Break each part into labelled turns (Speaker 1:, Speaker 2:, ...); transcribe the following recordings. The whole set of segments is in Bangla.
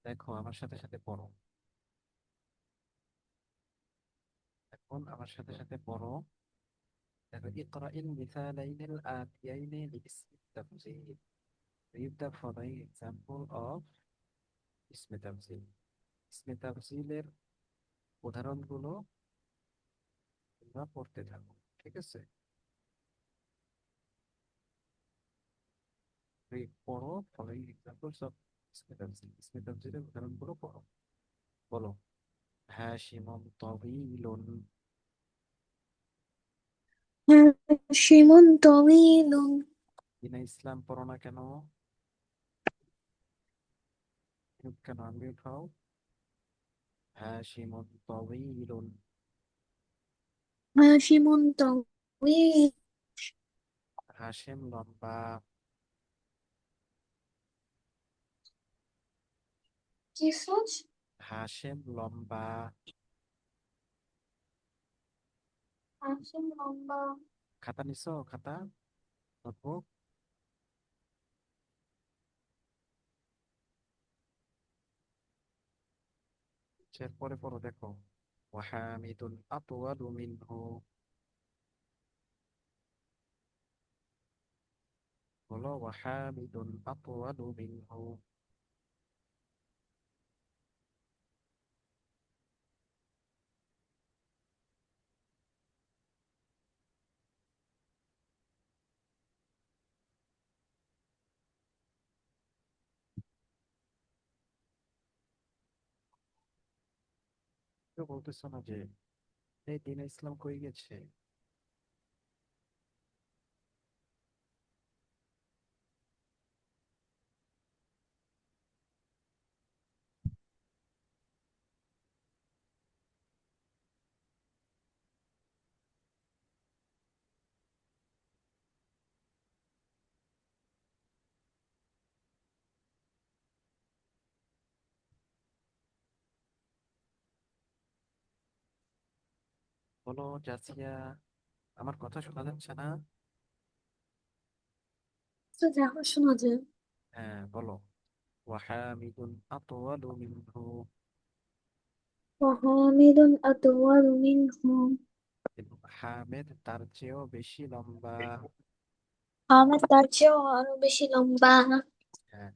Speaker 1: দেখো আমার সাথে সাথে পড়ো। এখন আমার সাথে সাথে পড়ো। দেখো ইকরাইল মিসালাইনিল আতিয়াইনি বিইসমি Tafzil. Read the following example of ইসমে তাফজিল। ইসমে তাফজিলের উদাহরণগুলো তোমরা পড়তে থাকো। ঠিক আছে, পড়ো। following examples of ইসমে তাফজিল। ইসমে তাফজিলের উদাহরণগুলো পড়ো। বলো। হাশিমুন তাওয়ীলুন।
Speaker 2: হাশিমুন তাওয়ীলুন।
Speaker 1: দিনা ইসলাম পড়ো না কেন? মিউট কেন? আনমিউট হও। হাশিমুন তাওয়ীলুন।
Speaker 2: হাশিমুন তাওয়ীল।
Speaker 1: হাশেম লম্বা।
Speaker 2: কি সোচ?
Speaker 1: হাশেম লম্বা।
Speaker 2: হাশিম লম্বা।
Speaker 1: খাতা নিছো? খাতা, নোটবুক। পরে পড়ো। দেখো ওয়াহামিদুন আতওয়ালু মিনহু। বলো ওয়াহামিদুন আতওয়ালু মিনহু। কেউ বলতেছো না যে এই দিন ইসলাম কই গেছে? বলো জাসিয়া, আমার কথা শোনা যাচ্ছে না?
Speaker 2: তো দেখো, শোনা যায়।
Speaker 1: হ্যাঁ বলো। ওয়াহামিদুন আতওয়ালু মিনহু।
Speaker 2: ওয়াহামিদুন আতওয়ালু মিনহু।
Speaker 1: এবং হামেদ তার চেয়েও বেশি লম্বা।
Speaker 2: আমার তার চেয়েও আরো বেশি লম্বা।
Speaker 1: হ্যাঁ,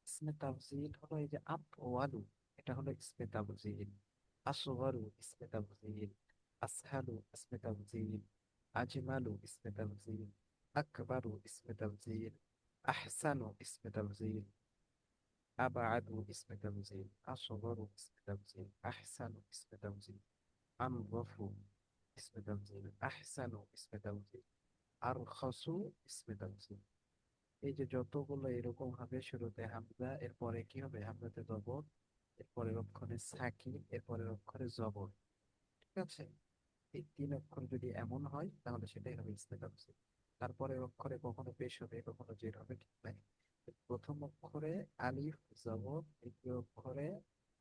Speaker 1: ইসমে তাফজিল হলো এই যে আতওয়ালু, এটা হলো ইসমে তাফজিল। আসগরু ইসমে তাফজিল। আসহালু ইসমে তাফজিল। আজমালু ইসমে তাফজিল। আকবারু ইসমে তাফজিল। আহসানু ইসমে তাফজিল। আবাআদু ইসমে তাফজিল। আসগরু ইসমে তাফজিল। আহসানু ইসমে তাফজিল। আনযফু ইসমে তাফজিল। আহসানু ইসমে তাফজিল। আরখাসু ইসমে তাফজিল। এই যে যতগুলো এরকম হবে, শুরুতে হামজা, এরপরে কি হবে? হামজাতে জবর, এরপরের অক্ষরে সাকিন, এরপরের অক্ষরে জবর। ঠিক আছে, এই তিন অক্ষর যদি এমন হয় তাহলে সেটাই হবে ইসমে তাফসীর। তারপরের অক্ষরে কখনো পেশ হবে, কখনো জের হবে, ঠিক নাই। প্রথম অক্ষরে আলিফ জবর, দ্বিতীয় অক্ষরে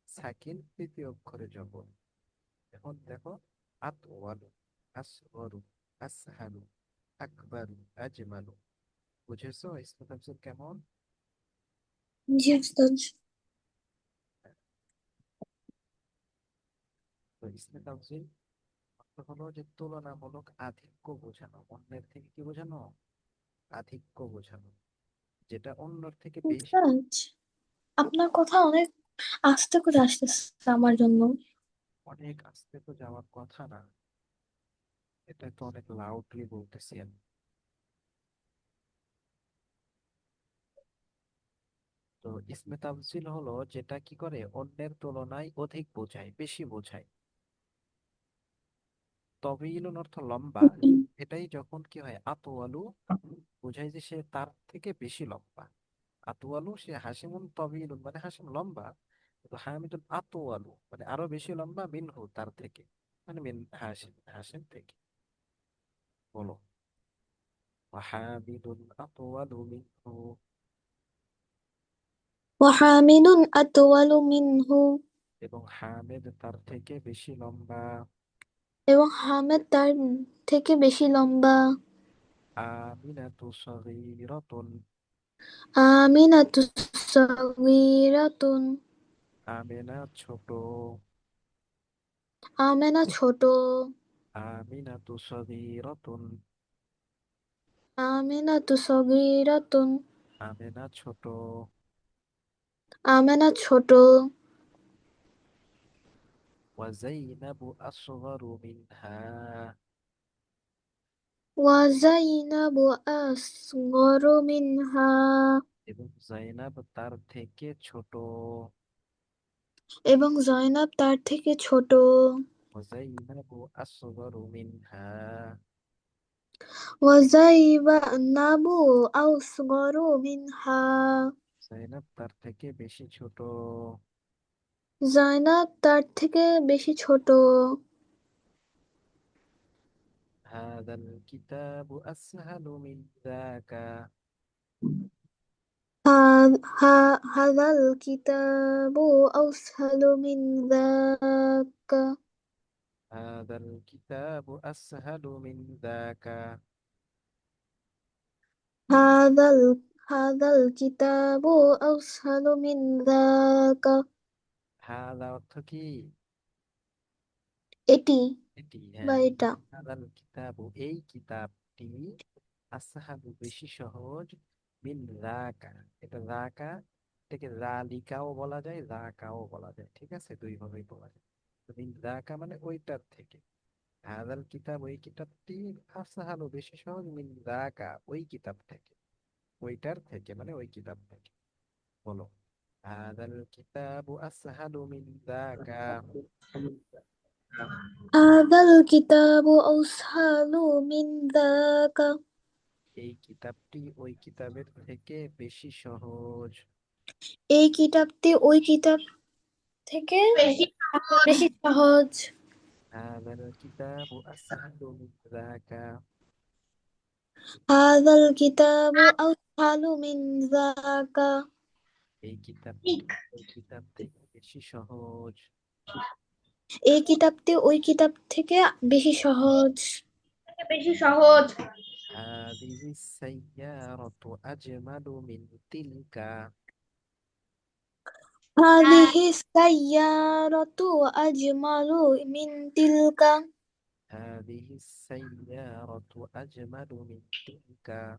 Speaker 1: সাকিন, তৃতীয় অক্ষরে জবর। এখন দেখো আতওয়ালু, আসগরু, আসহালু, আকবারু, আজমালু। বুঝেছো ইসমে তাফসীর কেমন?
Speaker 2: জি উস্তাদ।
Speaker 1: তো ইসমে তাফজিল অর্থ হলো যে তুলনামূলক আধিক্য বোঝানো, অন্যের থেকে কি বোঝানো? আধিক্য বোঝানো, যেটা অন্যের থেকে বেশি।
Speaker 2: উস্তাদ, আপনার কথা অনেক আস্তে করে আসতেছে আমার জন্য।
Speaker 1: অনেক আস্তে তো যাওয়ার কথা না, এটা তো অনেক লাউডলি বলতেছি আমি। তো ইসমে তাফজিল হলো যেটা কি করে অন্যের তুলনায় অধিক বোঝায়, বেশি বোঝায়। তবিলুন অর্থ লম্বা। এটাই যখন কি হয় আতওয়ালু, বোঝায় যে সে তার থেকে বেশি লম্বা। আতওয়ালু, সে হাসিমুন তবিলুন মানে হাসিম লম্বা, কিন্তু হামিদুন আতওয়ালু মানে আরো বেশি লম্বা, মিনহু তার থেকে, মানে মিন হাসিম, হাসিম থেকে। বলো ওয়াহামিদুন আতওয়ালু মিনহু।
Speaker 2: ওয়াহামিদুন আতওয়ালু মিনহু।
Speaker 1: এবং হামিদ তার থেকে বেশি লম্বা।
Speaker 2: এবং হামেদ তার থেকে বেশি লম্বা।
Speaker 1: আমিনাতু সগীরাতুন।
Speaker 2: আমিনাতু সাগীরাতুন।
Speaker 1: আমেনা ছোট।
Speaker 2: আমেনা ছোট।
Speaker 1: আমিনা তু সগীরাতুন।
Speaker 2: আমেনা তু সগীরাতুন।
Speaker 1: আমেনা ছোট।
Speaker 2: আমেনা ছোট।
Speaker 1: ওয়াজাইনাবু আসগরু মিনহা।
Speaker 2: ওয়া যায়নাবু আসগরু মিনহা।
Speaker 1: এবং জাইনাব তার থেকে ছোট।
Speaker 2: এবং জয়নাব তার থেকে ছোট।
Speaker 1: ওয়াজাইনাবু আসগরু মিনহা।
Speaker 2: ওয়া যায়নাবু আসগরু মিনহা।
Speaker 1: জাইনাব তার থেকে বেশি ছোট।
Speaker 2: জয়নাব তার থেকে বেশি ছোট।
Speaker 1: হাদাল কিতাবু আসহালু মিন যাকা।
Speaker 2: হাদাল কিতাবু আউসহালু মিন যাকা।
Speaker 1: হাদাল কিতাবু আসহালু মিন যাকা।
Speaker 2: হাদাল হাদাল কিতাবু আউসহালু মিন যাকা।
Speaker 1: হাদা অর্থ কি?
Speaker 2: এটি
Speaker 1: এটি,
Speaker 2: বা
Speaker 1: হ্যাঁ।
Speaker 2: এটা।
Speaker 1: হাদাল কিতাবু এই কিতাবটি, আসহালু বেশি সহজ, মিন যাকা এটা যাকা, এটাকে জালিকাও বলা যায়, যাকাও বলা যায়, ঠিক আছে, দুই ভাবেই বলা যায়। তো মিন যাকা মানে ওইটার থেকে। হাদাল কিতাব ওই কিতাবটি, আসহালু বেশি সহজ, মিন যাকা ওই কিতাব থেকে, ওইটার থেকে মানে ওই কিতাব থেকে। বলো, হাদাল কিতাবু আসহালু মিন যাকা।
Speaker 2: হাদাল কিতাবু আউসহালু মিন যাকা।
Speaker 1: এই কিতাবটি ওই কিতাবের থেকে বেশি সহজ।
Speaker 2: এই কিতাবটি ওই কিতাব থেকে
Speaker 3: বেশি সহজ।
Speaker 2: বেশি সহজ।
Speaker 1: হাদাল কিতাবু আসহালু মিন যাকা।
Speaker 2: হাদাল কিতাবু আউসহালু মিন যাকা।
Speaker 1: এই কিতাবটি
Speaker 3: ঠিক।
Speaker 1: ওই কিতাব থেকে বেশি সহজ।
Speaker 2: এই কিতাবটি ওই কিতাব থেকে বেশি সহজ।
Speaker 3: বেশি সহজ।
Speaker 1: হাদিহি সাইয়ারাতু আজমালু মিন তিলকা।
Speaker 2: হাদিহি সাইয়ারাতু আজমালু মিন তিলকা।
Speaker 1: হাদিহি সাইয়ারাতু আজমালু মিন তিলকা।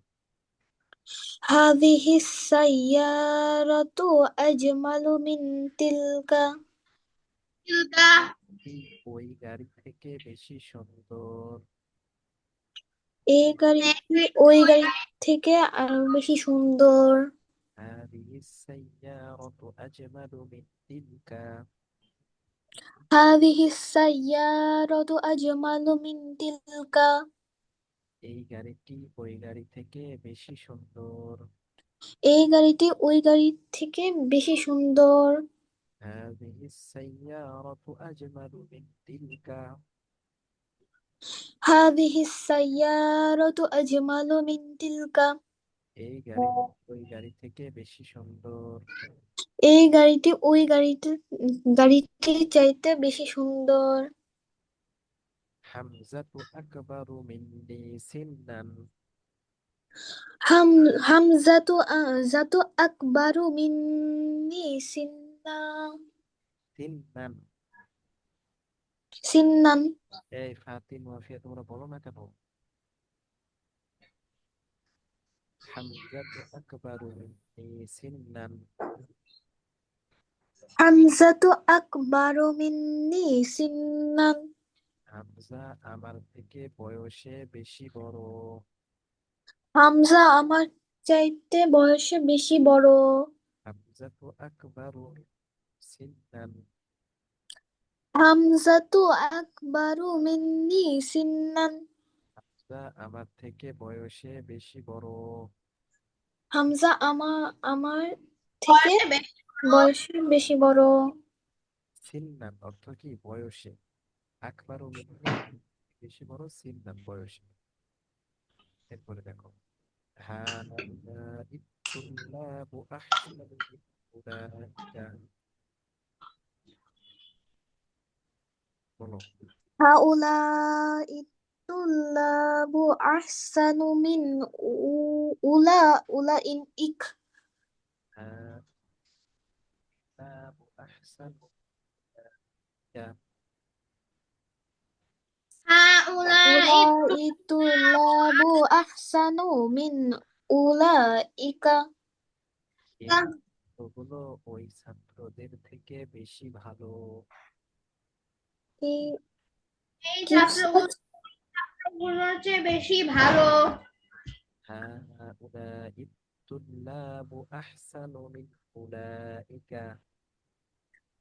Speaker 2: হাদিহি সাইয়ারাতু আজমালু মিন তিলকা।
Speaker 3: চিল্কা।
Speaker 1: এই ওই গাড়ি থেকে বেশি সুন্দর।
Speaker 2: এই গাড়িটি ওই গাড়ি থেকে আরো বেশি সুন্দর।
Speaker 1: هذه السيارة أجمل من تلك.
Speaker 2: হাদিহি সাইয়ারাতু আজমালু মিন তিলকা।
Speaker 1: এই গাড়িটি ওই গাড়ি থেকে বেশি সুন্দর।
Speaker 2: এই গাড়িটি ওই গাড়ি থেকে বেশি সুন্দর।
Speaker 1: هذه السيارة أجمل من تلك.
Speaker 2: হাদিহি সাইয়ারাতু আজমালু মিন তিলকা।
Speaker 1: এই গাড়িটি ওই গাড়ি থেকে বেশি সুন্দর।
Speaker 2: এই গাড়িটি ওই গাড়িটির চাইতে বেশি সুন্দর।
Speaker 1: حمزة أكبر مني سنا.
Speaker 2: হাম হামজাতু আকবারু মিন্নি সিন্না।
Speaker 1: سنا।
Speaker 2: সিন্নান।
Speaker 1: এই ফাতিন ওয়াফিয়া তোমরা বলো না কেন? حمزة أكبر مني سنا.
Speaker 2: হামজাতু আকবারু মিন্নি সিন্নান।
Speaker 1: হামজা আমার থেকে বয়সে বেশি বড়।
Speaker 2: হামজা আমার চাইতে বয়সে বেশি বড়।
Speaker 1: হামজাতু আকবারু সিন্নান।
Speaker 2: হামজাতু আকবারু মিন্নি সিন্নান।
Speaker 1: হামজা আমার থেকে বয়সে বেশি বড়।
Speaker 2: হামজা আমার থেকে
Speaker 3: বয়সে বেশি বড়।
Speaker 2: বয়সে বেশি বড়।
Speaker 1: সিন্নান অর্থ কি? বয়সে। আকবারু মিন্নি বেশি বড়, সিন্নান বয়সে। এরপরে দেখো, হাউলাই তুল্লাবু আহসানু মিন উলাইকা। বলো।
Speaker 2: হাউলাই তুল্লাবু আহসানু মিন উলাইক।
Speaker 1: হাউলাবু আহসানু ইলাইকা।
Speaker 3: هؤلاء
Speaker 2: أولئك الطلاب أحسن من أولئك
Speaker 1: এই ছাত্রগুলো ওই ছাত্রদের থেকে বেশি ভালো।
Speaker 2: এই
Speaker 3: এই
Speaker 2: কি
Speaker 3: ছাত্রগুলোর চেয়ে বেশি ভালো।
Speaker 1: হাউলাই তুল্লাবু আহসানু মিন উলাইকা।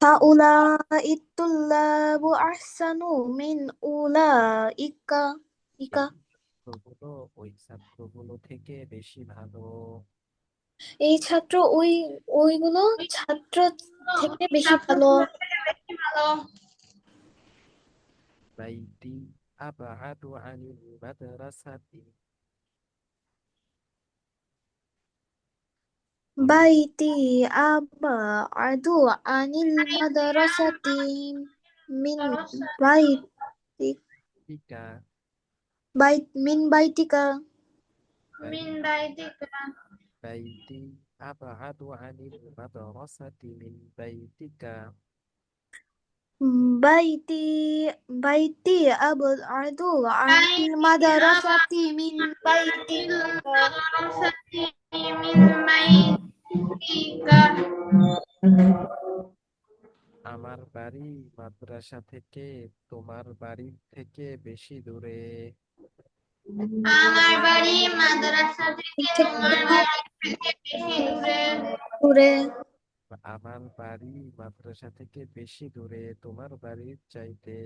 Speaker 2: هؤلاء الطلاب أحسن من أولئك
Speaker 1: এই ছাত্রগুলো ওই ছাত্রগুলো থেকে বেশি ভালো।
Speaker 2: এই ছাত্র ওইগুলো ছাত্র থেকে বেশি ভালো।
Speaker 3: ছাত্রগুলোর চেয়ে বেশি ভালো।
Speaker 1: বাইতি আবআদু আনিল মাদ্রাসাতি। বলো
Speaker 2: বাইতি আবআদু আনিল মাদ্রাসাতি মিন বাইতি
Speaker 1: টিকা
Speaker 2: মিন বাইতিকা
Speaker 3: মিন বাইতিকা
Speaker 1: বাইতি আবআদু আনিল মাদ্রাসাতি মিন বাইতিকা।
Speaker 2: বাইতি বাইতি আবআদু আনিল মাদ্রাসাতি মিন বাইতিকা
Speaker 3: মাদ্রাসাতি মিন বাইতিকা।
Speaker 1: আমার বাড়ি মাদ্রাসা থেকে তোমার বাড়ির থেকে বেশি দূরে।
Speaker 3: আমার বাড়ি মাদ্রাসা থেকে তোমার বাড়ি থেকে বেশি দূরে।
Speaker 2: দূরে
Speaker 1: আমার বাড়ি মাদ্রাসা থেকে বেশি দূরে তোমার বাড়ির চাইতে।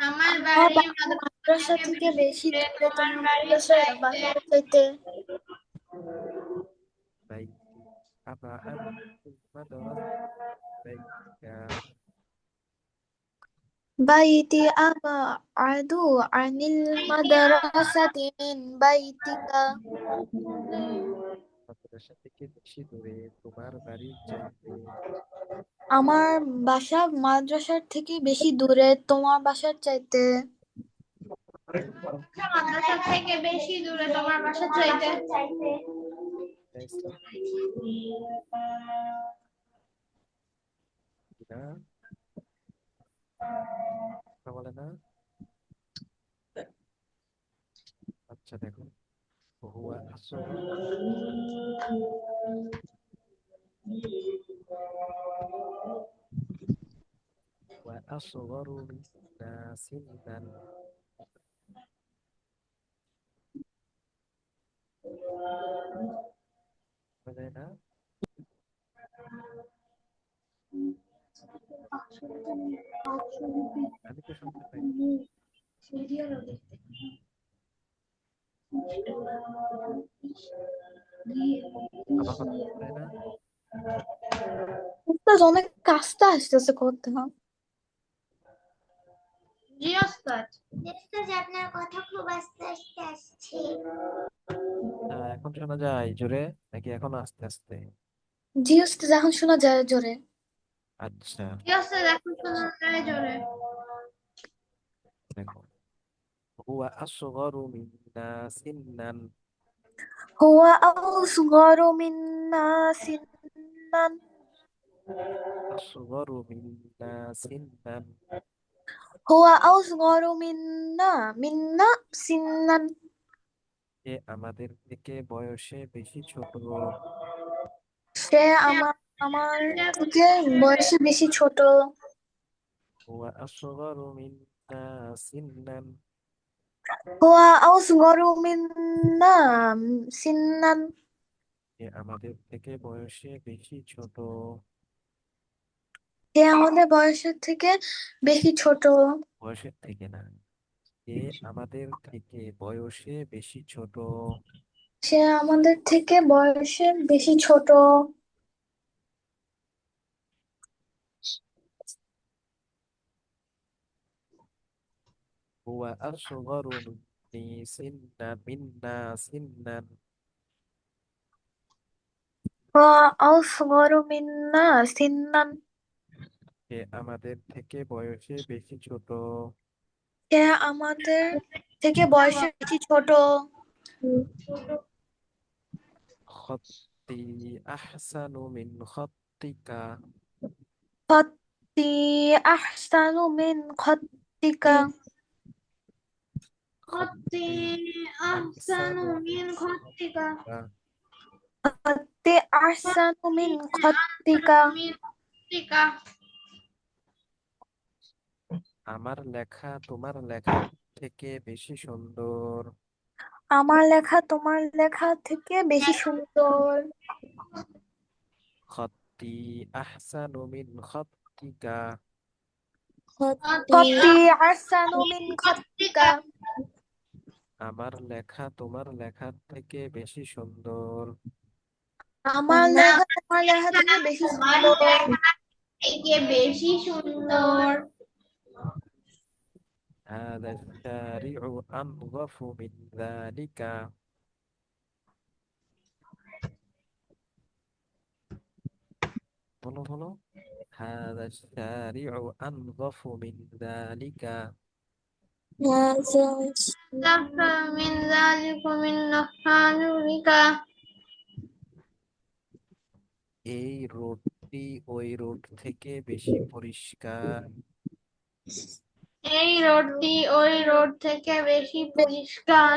Speaker 3: আমার
Speaker 2: আমার
Speaker 3: বাড়ি
Speaker 2: বাড়ি মাদ্রাসা থেকে বেশি
Speaker 3: দূরে
Speaker 2: দূরে
Speaker 3: তোমার
Speaker 2: তোমার
Speaker 3: বাড়ির
Speaker 2: মাদ্রাসার
Speaker 3: চাইতে।
Speaker 2: বাসার চাইতে।
Speaker 1: বাইতি আবআদু মাদ্রাসা বাইতিকা।
Speaker 2: বাইতি আবআদু আনিল মাদ্রাসাতি মিন বাইতিকা
Speaker 1: মাদ্রাসা থেকে বেশি দূরে তোমার বাড়ির চাইতে।
Speaker 2: আমার বাসা মাদ্রাসার থেকে বেশি দূরে তোমার বাসার চাইতে।
Speaker 3: মাদ্রাসা থেকে বেশি দূরে তোমার বাসা চাইতে।
Speaker 1: ইসলাম কিনা কথা বলে না। আচ্ছা দেখো, হুয়া আসগর ওয়া আসগরু মিন্না সিন্নান। বলে না। আমি তো শুনতে পাই। আমার কথা শোনে না।
Speaker 2: উস্তাদ অনেক কাজটা আসতেছে কোথা।
Speaker 3: জি ওস্তাদ।
Speaker 4: আপনার কথা খুব আস্তে আস্তে আসছে।
Speaker 1: এখন শোনা যায় জোরে নাকি এখন আস্তে আস্তে?
Speaker 2: জি উস্তাদ এখন শোনা যায় জোরে।
Speaker 1: আচ্ছা
Speaker 3: জি ওস্তাদ এখন শোনা যায় জোরে।
Speaker 1: দেখো, হুয়া আসগরু মিন্না সিন্নান।
Speaker 2: হুয়া আসগরু মিন্না সিন্নান
Speaker 1: আসগরু মিন্না সিন্নান।
Speaker 2: হুয়া আসগরু মিন্না সিন্নান
Speaker 1: সে আমাদের থেকে বয়সে বেশি ছোট।
Speaker 2: সে আমার থেকে বয়সে বেশি ছোট।
Speaker 1: হুয়া আসগরু মিন্না সিন্নান।
Speaker 2: হুয়া আসগরু মিন্না সিন্নান
Speaker 1: সে আমাদের থেকে বয়সে বেশি ছোট।
Speaker 2: সে আমাদের বয়সের থেকে বেশি ছোট।
Speaker 1: বয়সের থেকে না, সে আমাদের থেকে বয়সে বেশি ছোট।
Speaker 2: সে আমাদের থেকে বয়সে বেশি ছোট।
Speaker 1: হুয়া আসগরু মিন্না সিন্নান।
Speaker 2: হুয়া আসগরু মিন্না সিন্নান
Speaker 1: সে আমাদের থেকে বয়সে বেশি ছোট।
Speaker 2: সে আমাদের থেকে বয়সে বেশি ছোট।
Speaker 1: খত্তি আহসানু মিন খত্তিক। খত্তিকা
Speaker 2: خطي أحسن من خطك
Speaker 3: خطي أحسن
Speaker 1: আহসানু
Speaker 3: من خطك
Speaker 2: خطي أحسن من خطك
Speaker 3: من خطك
Speaker 1: আমার লেখা তোমার লেখার থেকে বেশি সুন্দর
Speaker 2: আমার লেখা তোমার লেখা থেকে বেশি সুন্দর
Speaker 1: খত্তি আহসানু মিন খত্তিকা
Speaker 3: خطي
Speaker 2: خطي أحسن من
Speaker 3: من
Speaker 2: خطك
Speaker 3: خطك
Speaker 1: আমার লেখা তোমার লেখার থেকে বেশি সুন্দর
Speaker 2: আমার লেখা তোমার লেখা থেকে বেশি
Speaker 3: তোমার
Speaker 2: সুন্দর
Speaker 3: লেখা থেকে বেশি সুন্দর
Speaker 1: هذا الشارع أنظف من ذلك বলো বলো هذا الشارع أنظف من ذلك
Speaker 3: لف من ذلك من نحارك
Speaker 1: এই রোডটি ওই রোড থেকে বেশি পরিষ্কার
Speaker 3: এই রোডটি ওই রোড থেকে বেশি পরিষ্কার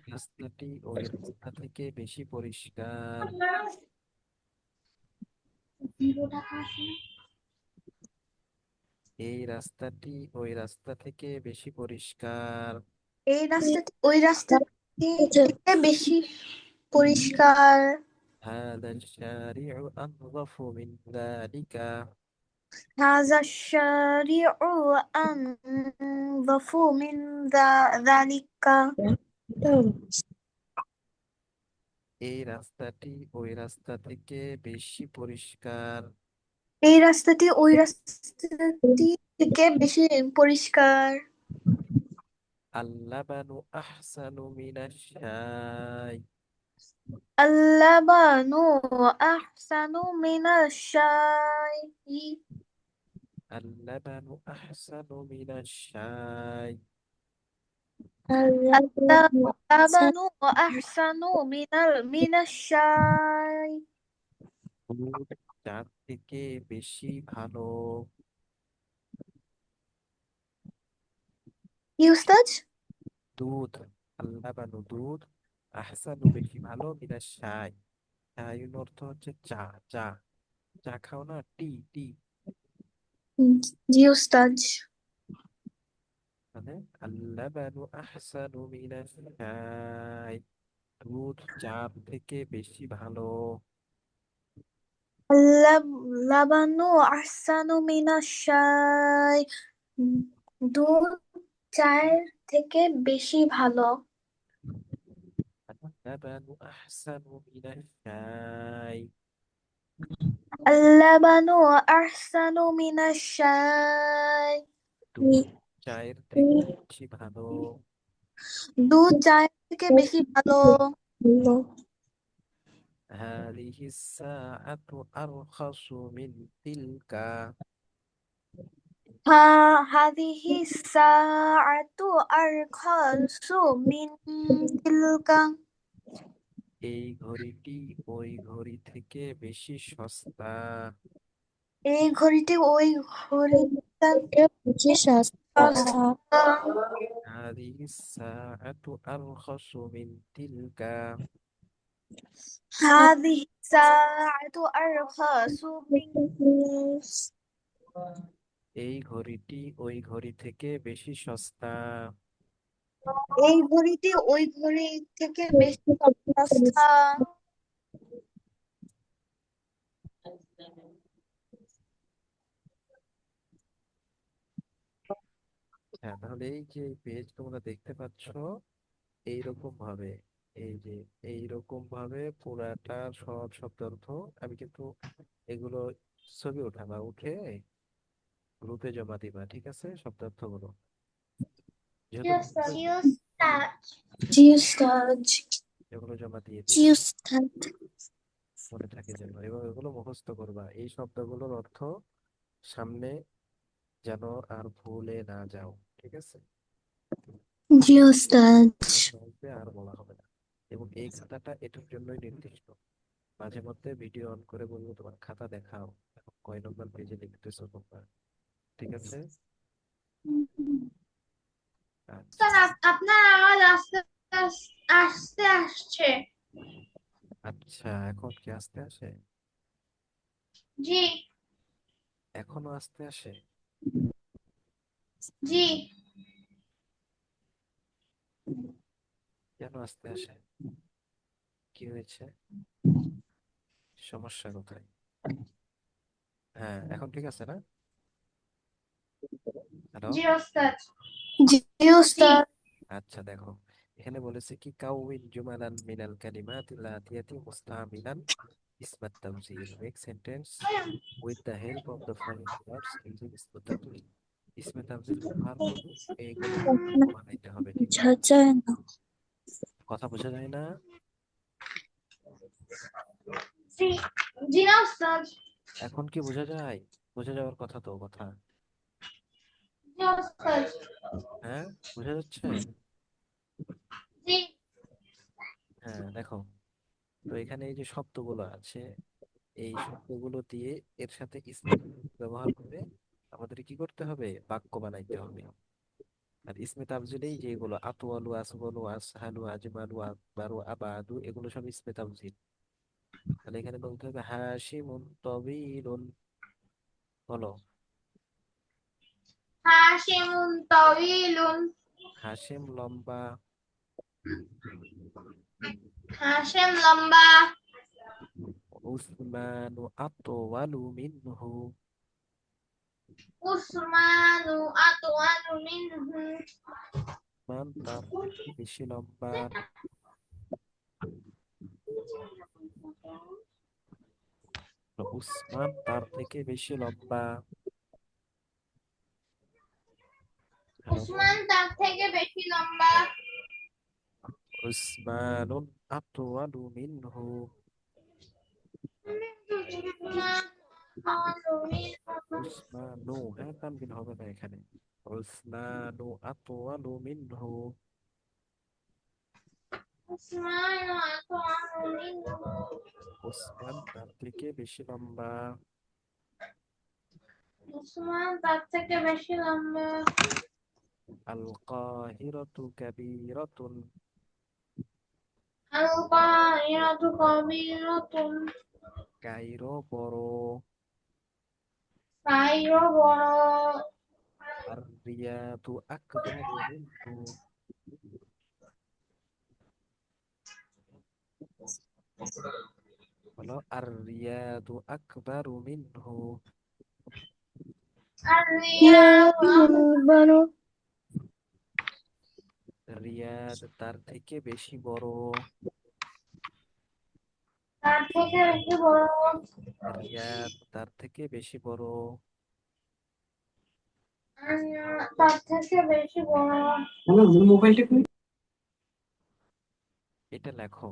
Speaker 1: রাস্তাটি ওই রাস্তা থেকে বেশি পরিষ্কার এই রাস্তাটি ওই রাস্তা থেকে বেশি পরিষ্কার
Speaker 2: এই রাস্তাটি ওই রাস্তা থেকে বেশি পরিষ্কার
Speaker 1: هذا الشارع أنظف من ذلك
Speaker 2: هذا الشارع أنظف من ذلك
Speaker 1: এই রাস্তাটি ওই রাস্তা থেকে বেশি পরিষ্কার
Speaker 2: এই রাস্তাটি ওই রাস্তাটি থেকে বেশি পরিষ্কার
Speaker 1: اللبن أحسن من الشاي
Speaker 2: اللبن أحسن من الشاي
Speaker 1: اللبن أحسن من الشاي
Speaker 2: اللبن أحسن من الشاي
Speaker 1: দুধ চার থেকে বেশি ভালো
Speaker 2: কি উস্তাদ
Speaker 1: দুধ আল্লাবানু দুধ আহসানু বেশি ভালো মিনা শাই শাইন অর্থ হচ্ছে চা চা চা খাও না টি টি
Speaker 2: জি উস্তাদ
Speaker 1: মানে আল্লাবানু আহসানু মিনা শাই দুধ চার থেকে বেশি ভালো
Speaker 2: اللبن أحسن من الشاي দুধ চায়ের থেকে বেশি ভালো
Speaker 1: اللبن أحسن من الشاي
Speaker 2: اللبن أحسن من الشاي
Speaker 1: দুধ চায়ের থেকে বেশি ভালো
Speaker 2: দুধ চায়ের থেকে বেশি ভালো
Speaker 1: هذه الساعة أرخص من تلك
Speaker 2: هذه الساعة أرخص من تلك
Speaker 1: এই ঘড়িটি ওই ঘড়ি থেকে বেশি সস্তা
Speaker 2: এই ঘড়িটি ওই ঘড়িটা বেশি সস্তা
Speaker 1: هذه الساعة أرخص من تلك
Speaker 2: هذه الساعة أرخص من
Speaker 1: এই ঘড়িটি ওই ঘড়ি থেকে বেশি সস্তা
Speaker 2: এই ঘড়িটি ওই ঘড়ি থেকে বেশি সস্তা
Speaker 1: হ্যাঁ তাহলে এই যে পেজ তোমরা দেখতে পাচ্ছ এইরকম ভাবে এই যে এইরকম ভাবে পুরাটা সব শব্দার্থ আমি কিন্তু এগুলো ছবি উঠাবা উঠে গ্রুপে জমা দিবা ঠিক আছে শব্দার্থগুলো যেহেতু
Speaker 2: জি উস্তাদ
Speaker 1: এগুলো জমা দিয়ে
Speaker 2: জি
Speaker 1: দিবা
Speaker 2: উস্তাদ
Speaker 1: মনে থাকে যেন এবং এগুলো মুখস্থ করবা এই শব্দগুলোর অর্থ সামনে যেন আর ভুলে না যাও ঠিক আছে
Speaker 2: জি উস্তাদ
Speaker 1: বলবে আর বলা হবে না এবং এই খাতাটা এটার জন্যই নির্দিষ্ট মাঝে মধ্যে ভিডিও অন করে বলবো তোমার খাতা দেখাও, এখন কয় নম্বর পেজে লিখতেছো তোমরা, ঠিক আছে? আচ্ছা
Speaker 3: স্যার আপনার আওয়াজ আস্তে আস্তে আসছে।
Speaker 1: আচ্ছা, এখন কি আস্তে আসে?
Speaker 3: জি
Speaker 1: এখনো আস্তে আসে?
Speaker 3: জি।
Speaker 1: কেন আস্তে আসে? কি হয়েছে? সমস্যা কোথায়? হ্যাঁ, এখন ঠিক আছে না? হ্যালো।
Speaker 3: জি ওস্তাদ।
Speaker 2: জি
Speaker 3: জি
Speaker 2: উস্তাদ।
Speaker 1: আচ্ছা দেখো, এখানে বলেছে কি কাউইন জুমালান মিনাল কালিমাতিল আতিয়াতি মুস্তামিলান ইসমাত তাফজিল, make sentence with the help of the following words using ইসমত তাফজিল। ইসমে তাফজিল ব্যবহার করবো, এইগুলো বানাইতে হবে, ঠিক
Speaker 2: বোঝা
Speaker 1: আছে?
Speaker 2: যায় না।
Speaker 1: কথা বোঝা যায় না?
Speaker 3: জি জি না ওস্তাদ।
Speaker 1: এখন কি বোঝা যায়? বোঝা যাওয়ার কথা তো, কথা।
Speaker 3: জি ওস্তাদ।
Speaker 1: হ্যাঁ, বোঝা যাচ্ছে?
Speaker 3: জি
Speaker 1: হ্যাঁ দেখো, তো এখানে এই যে শব্দগুলো আছে, এই শব্দগুলো দিয়ে এর সাথে ইসমে তাফজিল ব্যবহার করে আমাদের কি করতে হবে? বাক্য বানাইতে হবে। আর ইসমে তাফজিলেই যেগুলো আতওয়ালু, আসগলু, আসহালু, আজমালু, আকবারু, আবাদু, এগুলো সব ইসমে তাফজিল। তাহলে এখানে বলতে হবে হাশিমুন তাওয়ীলুন। বলো।
Speaker 3: হাশিমুন তাওয়ীলুন।
Speaker 1: হাশিম লম্বা।
Speaker 3: হাশিম লম্বা।
Speaker 1: উসমানু আতওয়ালু মিনহু।
Speaker 3: উসমানু আতওয়ালু মিনহু।
Speaker 1: উসমান তার থেকে বেশি লম্বা। উসমান তার থেকে বেশি লম্বা। হ্যালো।
Speaker 3: উসমান তার থেকে বেশি লম্বা।
Speaker 1: উসমানুন আতওয়ালু মিনহু।
Speaker 3: উসমান আতওয়ালু মিনহু।
Speaker 1: উসমানু, হ্যাঁ তানবিন হবে না এখানে। উসমানু আতওয়ালু মিনহু।
Speaker 3: উসমানু আতওয়ালু মিনহু।
Speaker 1: উসমান তার থেকে বেশি লম্বা।
Speaker 3: উসমান তার থেকে বেশি লম্বা।
Speaker 1: আল কাহিরাতু কাবীরাতুন।
Speaker 3: আল কাহিরাতু কাবীরাতুন।
Speaker 1: কায়রো বড়।
Speaker 3: কায়রো বড়।
Speaker 1: আর রিয়াদু আকবারু মিনহু। বলো, আর রিয়াদু আকবারু মিনহু।
Speaker 3: আর রিয়াদু
Speaker 2: বড়।
Speaker 1: রিয়াদ তার থেকে বেশি বড়।
Speaker 3: তার থেকে বেশি বড়।
Speaker 1: রিয়াদ তার থেকে বেশি বড়।
Speaker 3: তার থেকে বেশি বড়।
Speaker 1: এটা লেখো।